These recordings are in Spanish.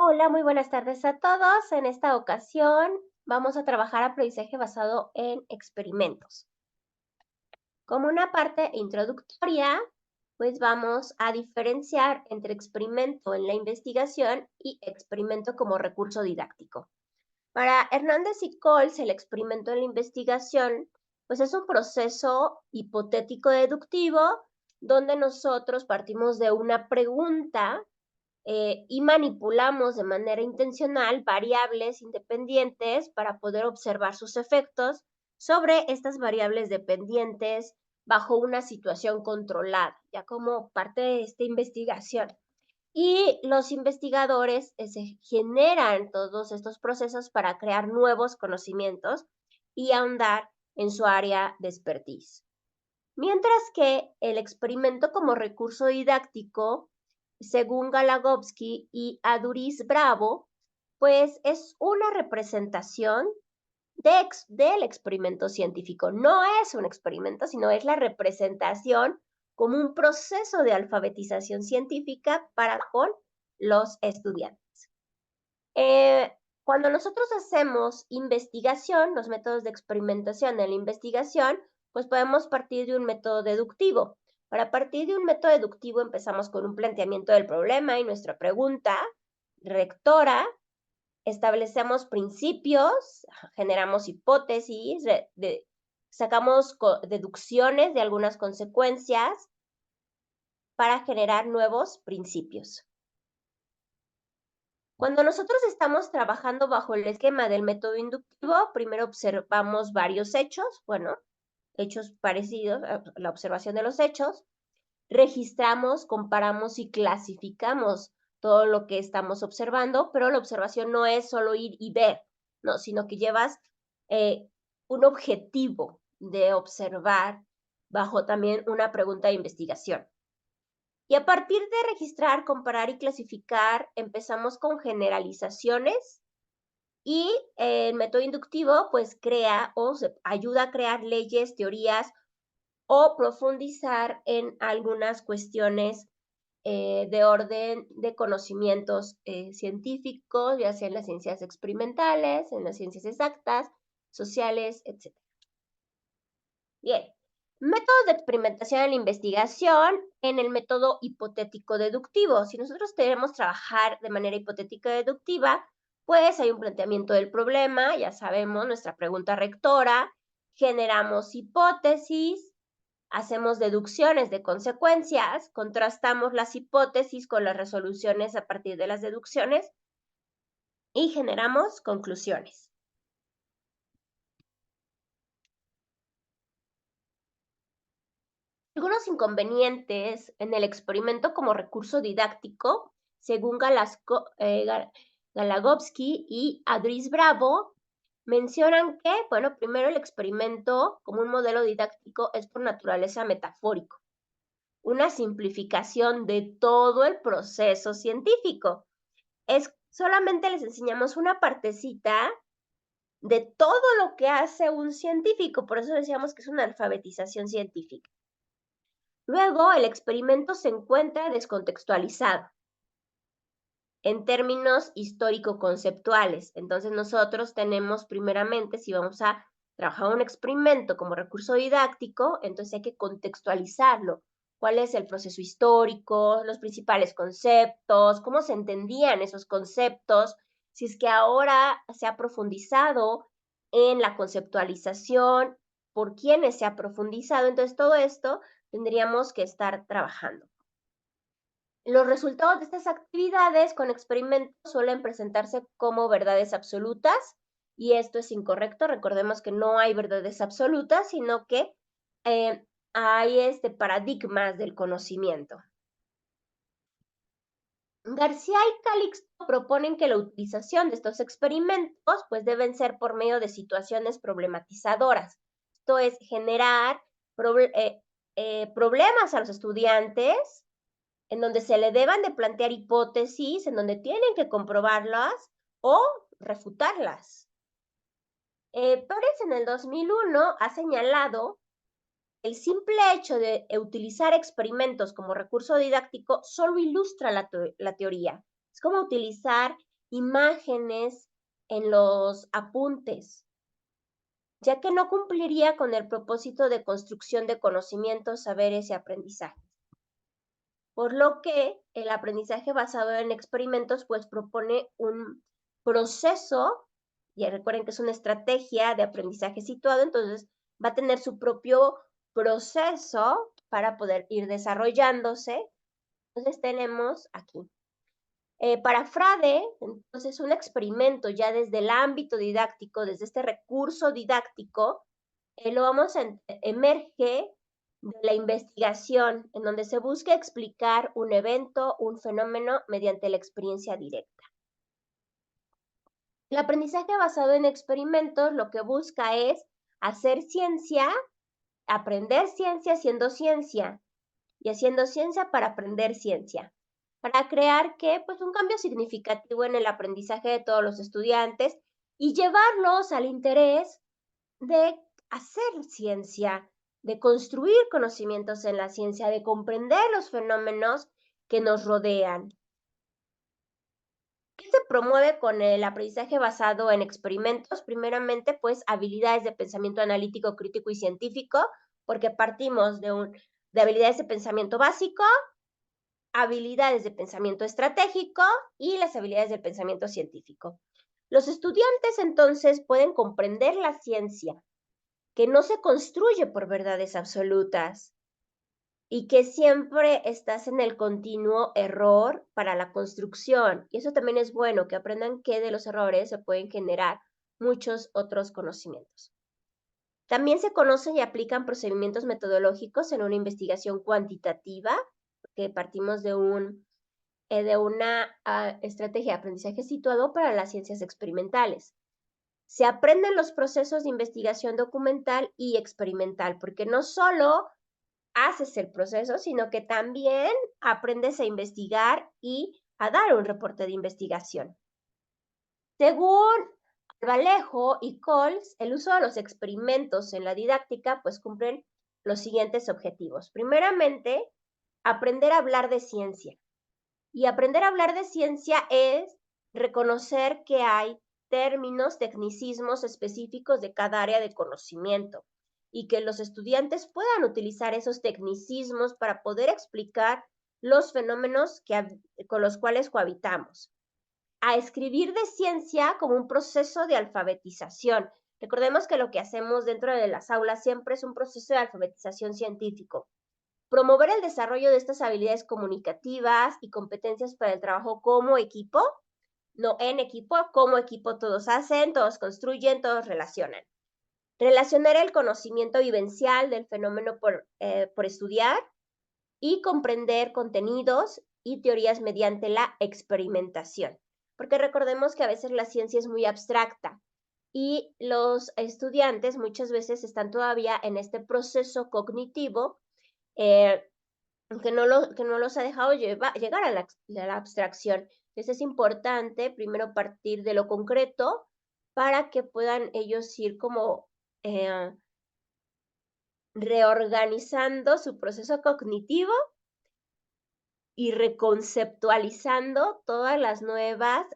Hola, muy buenas tardes a todos. En esta ocasión vamos a trabajar aprendizaje basado en experimentos. Como una parte introductoria, pues vamos a diferenciar entre experimento en la investigación y experimento como recurso didáctico. Para Hernández y Coles, el experimento en la investigación, pues es un proceso hipotético deductivo donde nosotros partimos de una pregunta y manipulamos de manera intencional variables independientes para poder observar sus efectos sobre estas variables dependientes bajo una situación controlada, ya como parte de esta investigación. Y los investigadores se generan todos estos procesos para crear nuevos conocimientos y ahondar en su área de expertise. Mientras que el experimento como recurso didáctico, según Galagowski y Aduris Bravo, pues es una representación del experimento científico. No es un experimento, sino es la representación como un proceso de alfabetización científica para con los estudiantes. Cuando nosotros hacemos investigación, los métodos de experimentación en la investigación, pues podemos partir de un método deductivo. Para partir de un método deductivo empezamos con un planteamiento del problema y nuestra pregunta rectora, establecemos principios, generamos hipótesis, sacamos deducciones de algunas consecuencias para generar nuevos principios. Cuando nosotros estamos trabajando bajo el esquema del método inductivo, primero observamos varios hechos, hechos parecidos a la observación de los hechos, registramos, comparamos y clasificamos todo lo que estamos observando, pero la observación no es solo ir y ver, no, sino que llevas un objetivo de observar bajo también una pregunta de investigación. Y a partir de registrar, comparar y clasificar, empezamos con generalizaciones y el método inductivo pues crea o ayuda a crear leyes, teorías o profundizar en algunas cuestiones de orden de conocimientos científicos, ya sea en las ciencias experimentales, en las ciencias exactas, sociales, etc. Bien, métodos de experimentación en la investigación en el método hipotético-deductivo. Si nosotros queremos trabajar de manera hipotética-deductiva, pues hay un planteamiento del problema, ya sabemos, nuestra pregunta rectora, generamos hipótesis, hacemos deducciones de consecuencias, contrastamos las hipótesis con las resoluciones a partir de las deducciones y generamos conclusiones. Algunos inconvenientes en el experimento como recurso didáctico, según Galagowski y Adris Bravo, mencionan que, primero el experimento como un modelo didáctico es por naturaleza metafórico, una simplificación de todo el proceso científico. Solamente les enseñamos una partecita de todo lo que hace un científico, por eso decíamos que es una alfabetización científica. Luego, el experimento se encuentra descontextualizado en términos histórico-conceptuales. Entonces, nosotros tenemos primeramente, si vamos a trabajar un experimento como recurso didáctico, entonces hay que contextualizarlo. ¿Cuál es el proceso histórico, los principales conceptos, cómo se entendían esos conceptos? Si es que ahora se ha profundizado en la conceptualización, por quiénes se ha profundizado. Entonces, todo esto tendríamos que estar trabajando. Los resultados de estas actividades con experimentos suelen presentarse como verdades absolutas y esto es incorrecto. Recordemos que no hay verdades absolutas, sino que hay paradigmas del conocimiento. García y Calixto proponen que la utilización de estos experimentos pues deben ser por medio de situaciones problematizadoras. Esto es generar problemas a los estudiantes en donde se le deban de plantear hipótesis, en donde tienen que comprobarlas o refutarlas. Pérez en el 2001 ha señalado el simple hecho de utilizar experimentos como recurso didáctico solo ilustra la teoría. Es como utilizar imágenes en los apuntes, ya que no cumpliría con el propósito de construcción de conocimientos, saberes y aprendizaje. Por lo que el aprendizaje basado en experimentos pues propone un proceso, y recuerden que es una estrategia de aprendizaje situado, entonces va a tener su propio proceso para poder ir desarrollándose. Entonces tenemos aquí. Para Frade, entonces un experimento ya desde el ámbito didáctico, desde este recurso didáctico, emerge de la investigación, en donde se busca explicar un evento, un fenómeno mediante la experiencia directa. El aprendizaje basado en experimentos lo que busca es hacer ciencia, aprender ciencia haciendo ciencia y haciendo ciencia para aprender ciencia, para crear pues un cambio significativo en el aprendizaje de todos los estudiantes y llevarlos al interés de hacer ciencia, de construir conocimientos en la ciencia, de comprender los fenómenos que nos rodean. ¿Qué se promueve con el aprendizaje basado en experimentos? Primeramente, pues habilidades de pensamiento analítico, crítico y científico, porque partimos de habilidades de pensamiento básico, habilidades de pensamiento estratégico y las habilidades del pensamiento científico. Los estudiantes entonces pueden comprender la ciencia, que no se construye por verdades absolutas y que siempre estás en el continuo error para la construcción. Y eso también es bueno, que aprendan que de los errores se pueden generar muchos otros conocimientos. También se conocen y aplican procedimientos metodológicos en una investigación cuantitativa, que partimos de una estrategia de aprendizaje situado para las ciencias experimentales. Se aprenden los procesos de investigación documental y experimental, porque no solo haces el proceso, sino que también aprendes a investigar y a dar un reporte de investigación. Según Vallejo y Coles, el uso de los experimentos en la didáctica pues cumplen los siguientes objetivos. Primeramente, aprender a hablar de ciencia. Y aprender a hablar de ciencia es reconocer que hay términos, tecnicismos específicos de cada área de conocimiento y que los estudiantes puedan utilizar esos tecnicismos para poder explicar los fenómenos con los cuales cohabitamos. A escribir de ciencia como un proceso de alfabetización. Recordemos que lo que hacemos dentro de las aulas siempre es un proceso de alfabetización científico. Promover el desarrollo de estas habilidades comunicativas y competencias para el trabajo como equipo, no en equipo, como equipo todos hacen, todos construyen, todos relacionan. Relacionar el conocimiento vivencial del fenómeno por estudiar y comprender contenidos y teorías mediante la experimentación. Porque recordemos que a veces la ciencia es muy abstracta y los estudiantes muchas veces están todavía en este proceso cognitivo que no los ha dejado llegar a la abstracción. Entonces es importante primero partir de lo concreto para que puedan ellos ir como reorganizando su proceso cognitivo y reconceptualizando todas las nuevas,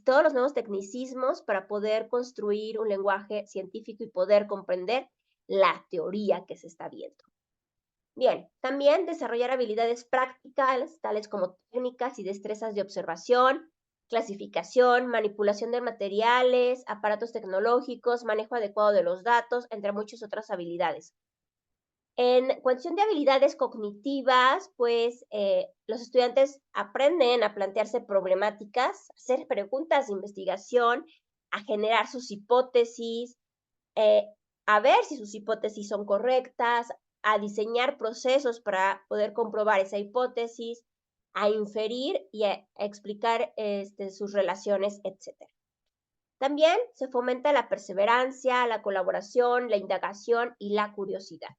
todos los nuevos tecnicismos para poder construir un lenguaje científico y poder comprender la teoría que se está viendo. Bien, también desarrollar habilidades prácticas, tales como técnicas y destrezas de observación, clasificación, manipulación de materiales, aparatos tecnológicos, manejo adecuado de los datos, entre muchas otras habilidades. En cuestión de habilidades cognitivas, pues los estudiantes aprenden a plantearse problemáticas, a hacer preguntas de investigación, a generar sus hipótesis, a ver si sus hipótesis son correctas, a diseñar procesos para poder comprobar esa hipótesis, a inferir y a explicar sus relaciones, etc. También se fomenta la perseverancia, la colaboración, la indagación y la curiosidad.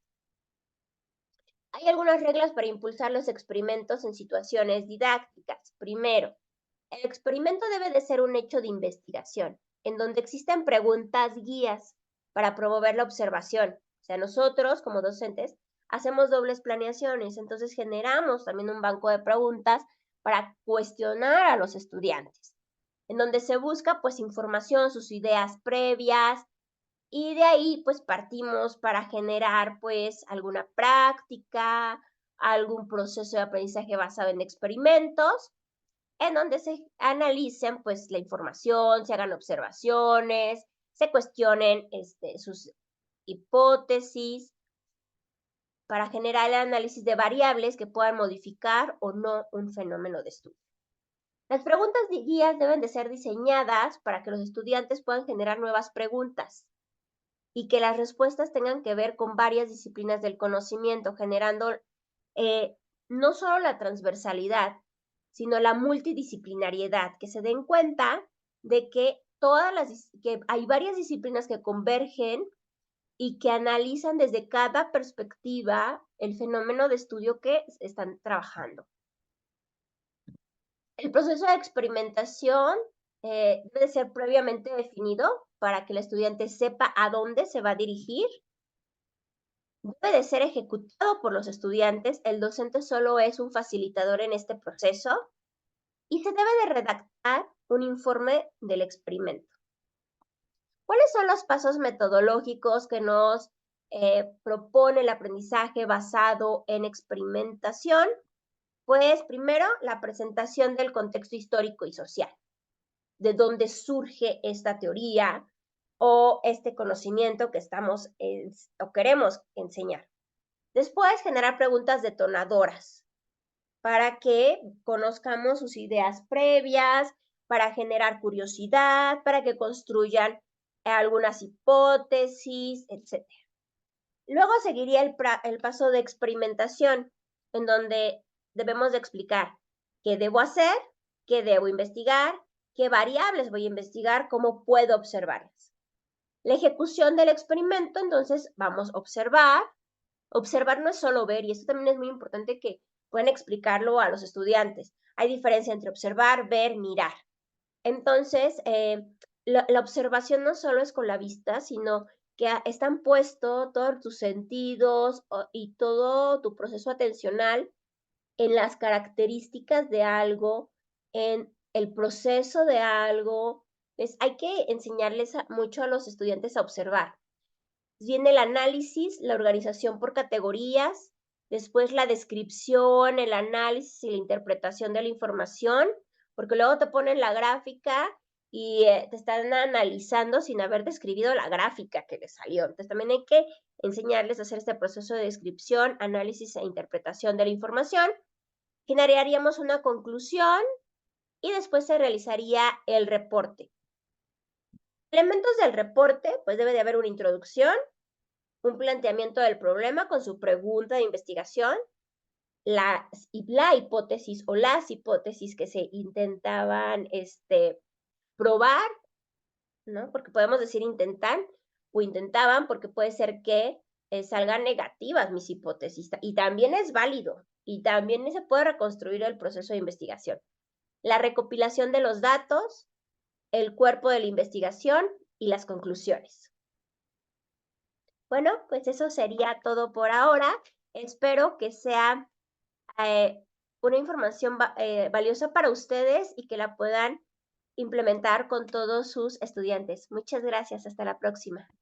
Hay algunas reglas para impulsar los experimentos en situaciones didácticas. Primero, el experimento debe de ser un hecho de investigación, en donde existen preguntas guías para promover la observación. O sea, nosotros como docentes hacemos dobles planeaciones, entonces generamos también un banco de preguntas para cuestionar a los estudiantes, en donde se busca pues información, sus ideas previas, y de ahí pues partimos para generar pues alguna práctica, algún proceso de aprendizaje basado en experimentos, en donde se analicen pues la información, se hagan observaciones, se cuestionen sus hipótesis para generar el análisis de variables que puedan modificar o no un fenómeno de estudio. Las preguntas de guías deben de ser diseñadas para que los estudiantes puedan generar nuevas preguntas y que las respuestas tengan que ver con varias disciplinas del conocimiento, generando no solo la transversalidad, sino la multidisciplinariedad, que se den cuenta de que que hay varias disciplinas que convergen y que analizan desde cada perspectiva el fenómeno de estudio que están trabajando. El proceso de experimentación debe ser previamente definido para que el estudiante sepa a dónde se va a dirigir. Debe de ser ejecutado por los estudiantes, el docente solo es un facilitador en este proceso y se debe de redactar un informe del experimento. ¿Cuáles son los pasos metodológicos que nos propone el aprendizaje basado en experimentación? Pues primero, la presentación del contexto histórico y social, de dónde surge esta teoría o este conocimiento que estamos o queremos enseñar. Después, generar preguntas detonadoras para que conozcamos sus ideas previas, para generar curiosidad, para que construyan algunas hipótesis, etc. Luego seguiría el paso de experimentación, en donde debemos de explicar qué debo hacer, qué debo investigar, qué variables voy a investigar, cómo puedo observarlas. La ejecución del experimento, entonces vamos a observar. Observar no es solo ver, y esto también es muy importante que puedan explicarlo a los estudiantes. Hay diferencia entre observar, ver, mirar. Entonces, la observación no solo es con la vista, sino que están puestos todos tus sentidos y todo tu proceso atencional en las características de algo, en el proceso de algo. Pues hay que enseñarles mucho a los estudiantes a observar. Viene el análisis, la organización por categorías, después la descripción, el análisis y la interpretación de la información, porque luego te ponen la gráfica y te están analizando sin haber describido la gráfica que les salió. Entonces también hay que enseñarles a hacer este proceso de descripción, análisis e interpretación de la información. Generaríamos una conclusión y después se realizaría el reporte. Elementos del reporte, pues debe de haber una introducción, un planteamiento del problema con su pregunta de investigación, la hipótesis o las hipótesis que se intentaban probar, ¿no? Porque podemos decir intentan o intentaban porque puede ser que salgan negativas mis hipótesis y también es válido y también se puede reconstruir el proceso de investigación. La recopilación de los datos, el cuerpo de la investigación y las conclusiones. Bueno, pues eso sería todo por ahora. Espero que sea una información valiosa para ustedes y que la puedan implementar con todos sus estudiantes. Muchas gracias. Hasta la próxima.